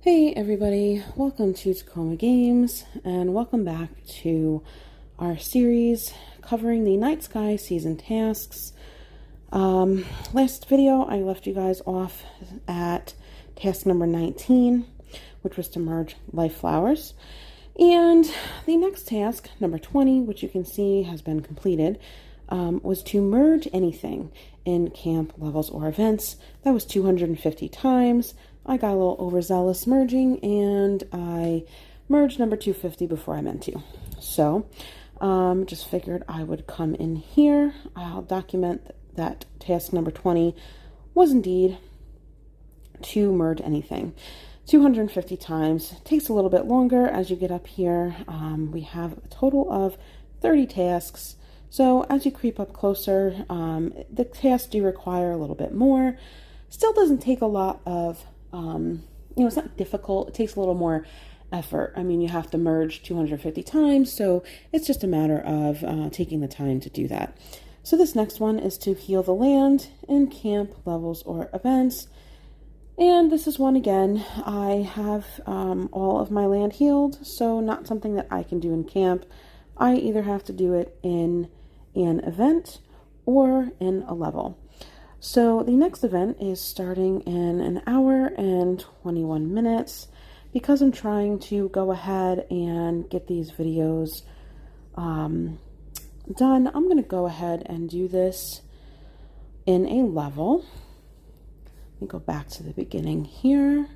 Hey everybody, welcome to Tacoma Games, and welcome back to our series covering the Night Sky season tasks. Last video I left you guys off at task number 19, which was to merge life flowers. And the next task, number 20, which you can see has been completed, was to merge anything in camp, levels, or events. That was 250 times. I got a little overzealous merging, and I merged number 250 before I meant to. So, just figured I would come in here. I'll document that task number 20 was indeed to merge anything. 250 times. Takes a little bit longer as you get up here. We have a total of 30 tasks. So as you creep up closer, the tasks do require a little bit more. Still doesn't take a lot of, it's not difficult. It takes a little more effort. I mean, you have to merge 250 times, so it's just a matter of taking the time to do that. So this next one is to heal the land in camp, levels, or events. And this is one again. I have all of my land healed, so not something that I can do in camp. I either have to do it in an event or in a level. So the next event is starting in an hour and 21 minutes. Because I'm trying to go ahead and get these videos done, I'm going to go ahead and do this in a level. Let me go back to the beginning here.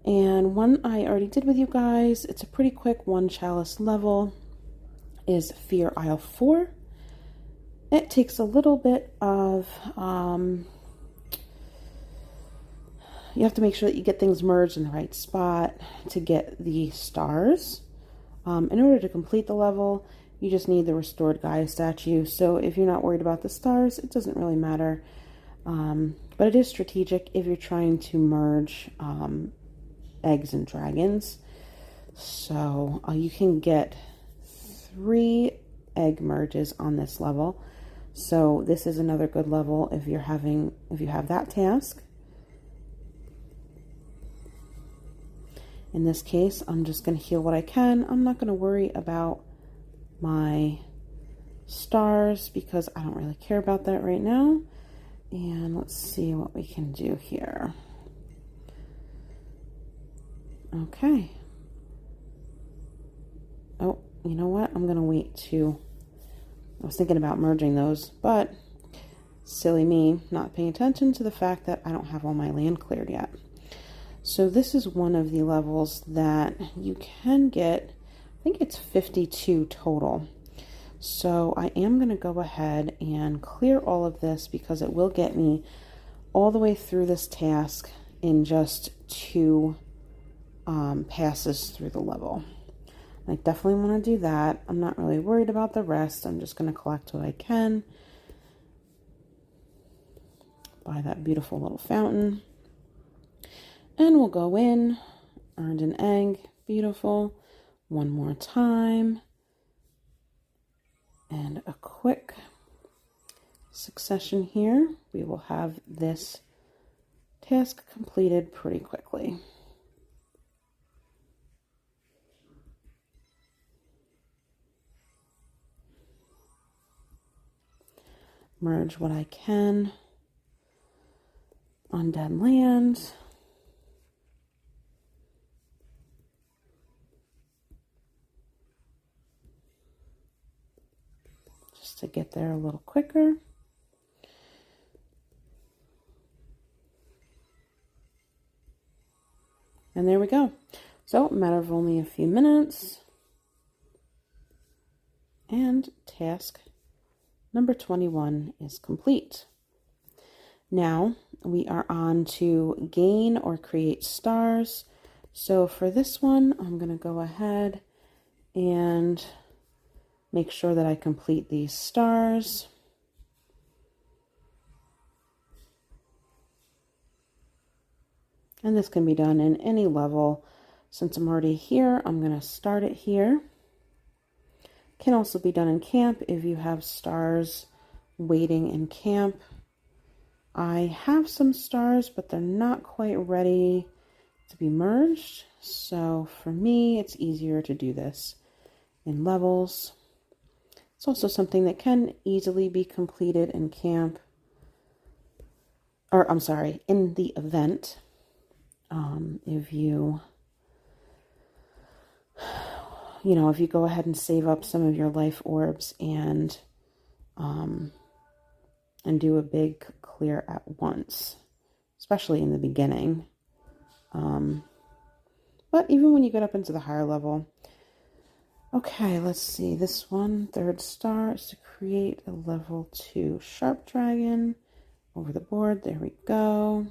And one I already did with you guys, it's a pretty quick one chalice level, is Fear Isle 4. It takes a little bit of, you have to make sure that you get things merged in the right spot to get the stars. In order to complete the level, you just need the restored Gaia statue. So if you're not worried about the stars, it doesn't really matter. But it is strategic if you're trying to merge eggs and dragons. So you can get 3 egg merges on this level. So this is another good level if you have that task. In this case, I'm just going to heal what I can. I'm not going to worry about my stars because I don't really care about that right now. And let's see what we can do here. Okay. Oh, you know what? I'm going to wait to... I was thinking about merging those, but silly me, not paying attention to the fact that I don't have all my land cleared yet. So this is one of the levels that you can get, I think it's 52 total. So I am going to go ahead and clear all of this because it will get me all the way through this task in just 2 passes through the level. I definitely want to do that. I'm not really worried about the rest. I'm just going to collect what I can. Buy that beautiful little fountain. And we'll go in. Earned an egg. Beautiful. One more time. And a quick succession here. We will have this task completed pretty quickly. Merge what I can on dead land. Just to get there a little quicker. And there we go. So, a matter of only a few minutes. And task number 21 is complete. Now we are on to gain or create stars. So for this one, I'm going to go ahead and make sure that I complete these stars. And this can be done in any level. Since I'm already here, I'm going to start it here. Can also be done in camp if you have stars waiting in camp. I have some stars, but they're not quite ready to be merged. So for me, it's easier to do this in levels. It's also something that can easily be completed in camp, or I'm sorry, in the event. If if you go ahead and save up some of your life orbs and do a big clear at once, especially in the beginning. But even when you get up into the higher level. Okay, let's see. This one, 3rd star, is to create a level 2 sharp dragon over the board. There we go.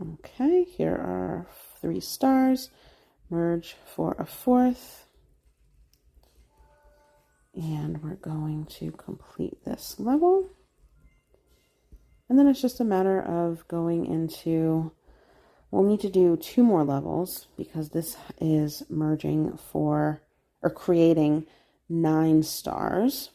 Okay, here are 3 stars. Merge for a 4th. And we're going to complete this level. And then it's just a matter of going into, we'll need to do 2 more levels because this is merging for, or creating 9 stars.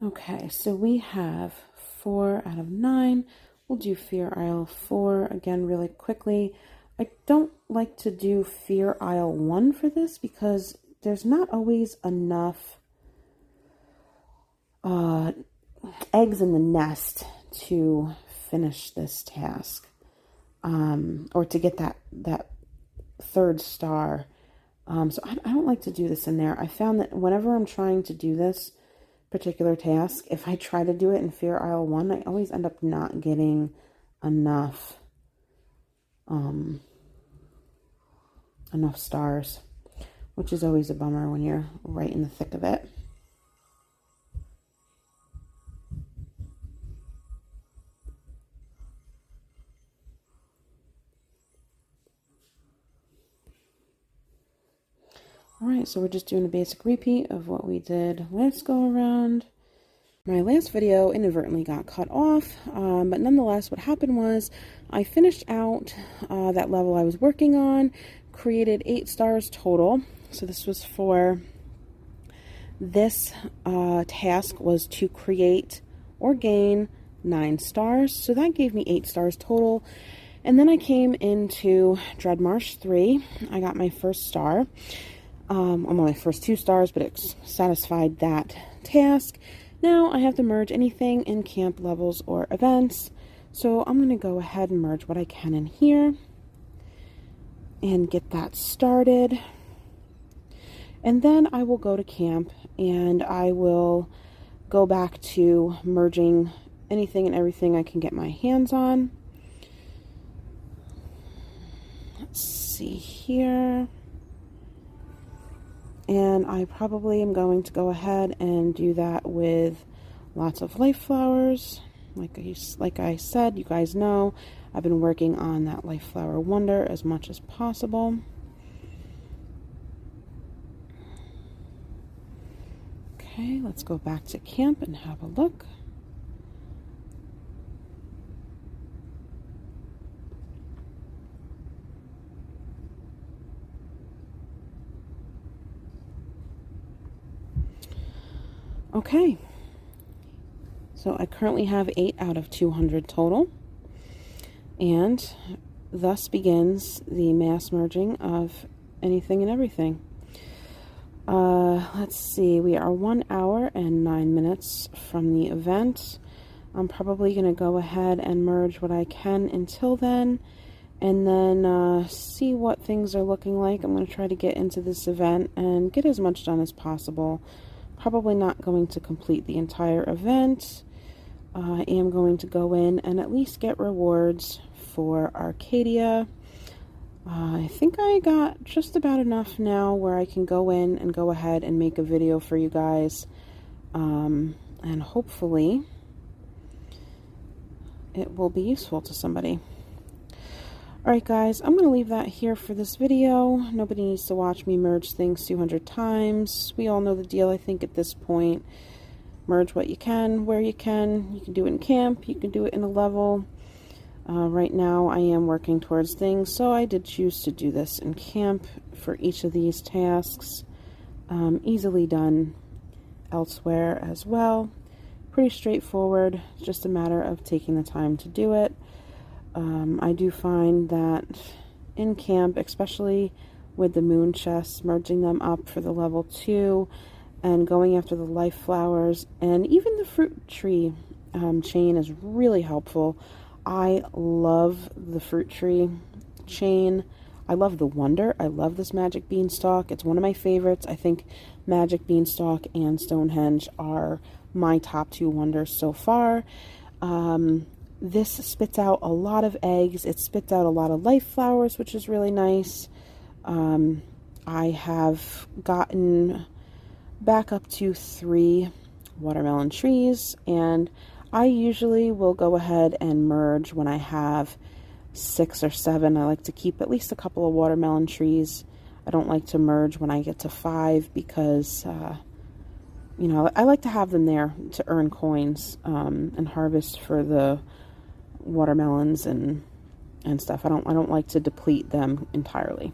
Okay, so we have 4 out of 9. We'll do Fear Isle 4 again really quickly. I don't like to do Fear Isle 1 for this because there's not always enough eggs in the nest to finish this task, or to get that 3rd star. So I don't like to do this in there. I found that whenever I'm trying to do this particular task, if I try to do it in Fear Isle 1, I always end up not getting enough stars, which is always a bummer when you're right in the thick of it. Alright, so we're just doing a basic repeat of what we did last go around. My last video inadvertently got cut off, but nonetheless what happened was I finished out that level I was working on, created 8 stars total. So this was for this task was to create or gain 9 stars. So that gave me 8 stars total. And then I came into Dreadmarsh 3. I got my first star. My first 2 stars, but it satisfied that task. Now I have to merge anything in camp levels or events. So I'm going to go ahead and merge what I can in here and get that started. And then I will go to camp and I will go back to merging anything and everything I can get my hands on. Let's see here. And I probably am going to go ahead and do that with lots of life flowers. Like I said, you guys know, I've been working on that life flower wonder as much as possible. Okay, let's go back to camp and have a look. Okay, so I currently have 8 out of 200 total, and thus begins the mass merging of anything and everything. Let's see, we are 1 hour and 9 minutes from the event. I'm probably going to go ahead and merge what I can until then, and then see what things are looking like. I'm going to try to get into this event and get as much done as possible. Probably not going to complete the entire event. I am going to go in and at least get rewards for Arcadia. I think I got just about enough now where I can go in and go ahead and make a video for you guys. And hopefully it will be useful to somebody. Alright guys, I'm going to leave that here for this video. Nobody needs to watch me merge things 200 times. We all know the deal, I think, at this point. Merge what you can, where you can. You can do it in camp, you can do it in a level. Right now I am working towards things, so I did choose to do this in camp for each of these tasks. Easily done elsewhere as well. pretty straightforward. It's just a matter of taking the time to do it. I do find that in camp, especially with the moon chests, merging them up for the level 2 and going after the life flowers and even the fruit tree chain is really helpful. I love the fruit tree chain. I love the wonder. I love this magic beanstalk. It's one of my favorites. I think magic beanstalk and Stonehenge are my top 2 wonders so far. This spits out a lot of eggs. It spits out a lot of life flowers, which is really nice. I have gotten back up to 3 watermelon trees, and I usually will go ahead and merge when I have 6 or 7. I like to keep at least a couple of watermelon trees. I don't like to merge when I get to 5 because, you know, I like to have them there to earn coins and harvest for the watermelons and stuff. I don't like to deplete them entirely.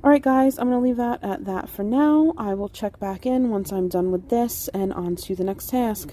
Alright guys, I'm going to leave that at that for now. I will check back in once I'm done with this and on to the next task.